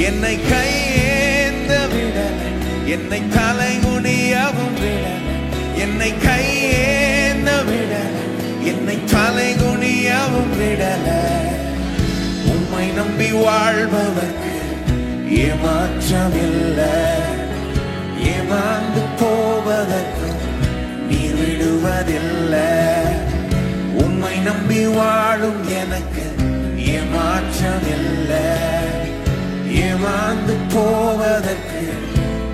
என்னை கையேந்த விடல, என்னை தலைகுனியவும் விடல, என்னை கையேந்த விடல, என்னை தலைகுனியவும் விடல. உம்மை நம்பி வாழ்பவர்க்கு ஏமாற்றமில்லை, ஏமாந்து போவதற்கு நீர் விடுவதில்லை. உம்மை நம்பி வாழும் எனக்கு ஏமாற்றமில்லை, ஏமாந்து போவதற்கு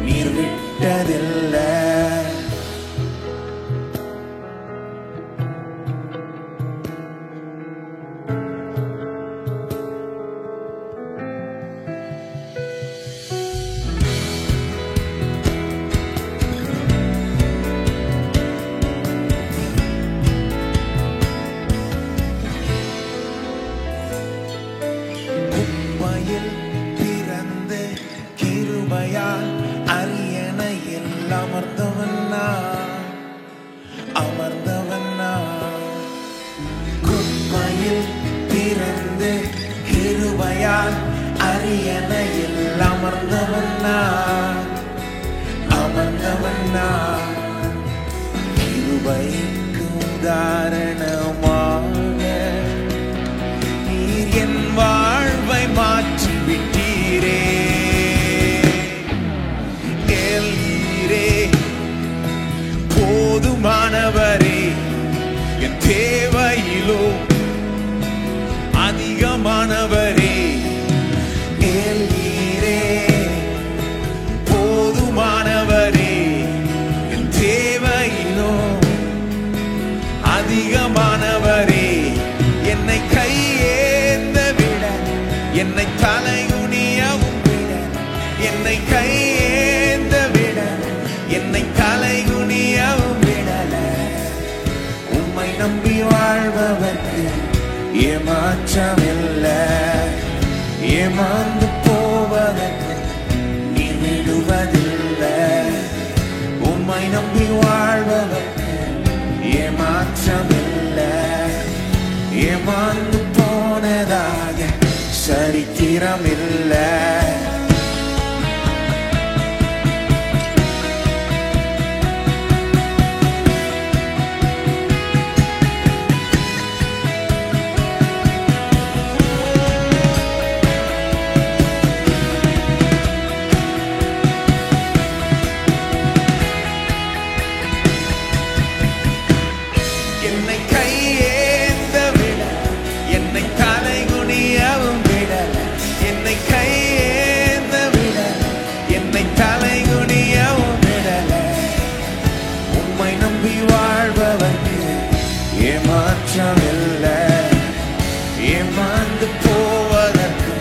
நீர் விட்டதில்லை. பிறந்து கிருபையால் அரியணையில் அமர்ந்தவன் நான். குப்பையில் பிறந்து கிருபையால் அரியணையில் அமர்ந்தவன் நான். கிருபைக்கு உதாரணமாக நீர் என் வாழ்வை மாற்றி விட்டீரே. எல்லீரே போதுமானவரே, என் தேவையிலோ அதிகமானவரே. எல்லீரே போதுமானவரே, என் தேவையிலோ அதிகமானவரே. என்னை கையேந்த விட, என்னை தலைகுனியவும் விட, என்னை கையேந்த விட, என்னை தலைகுனியவும் விடல. உம்மை நம்பி வாழ்பவர்க்கு ஏமாற்றமில்லை, ஏமாந்து போவதற்கு நீர் விடுவதில்லை. உம்மை நம்பி வாழ்பவர்க்கு ஏமாற்றமில்லை, ஏமாந்து போனதாக சரித்திரமில்லை. என்னை கையேந்த விட, என்னை தலைகுனியவும் விடல, என்னை கையேந்த விட, என்னை தலைகுனியவும் விடல. உம்மை நம்பி வாழ்பவர்க்கு ஏமாற்றமில்லை, ஏமாந்து போவதற்கு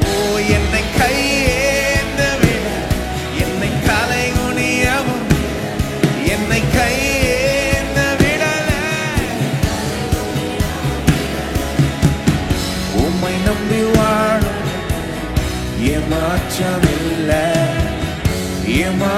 ஓ. என்னை கையேந்த விட, என்னை தலைகுனியவும், என்னை கையேந்த விடல. உம்மை நம்பி வாழும் ஏமாற்றமில்லை, ஏமா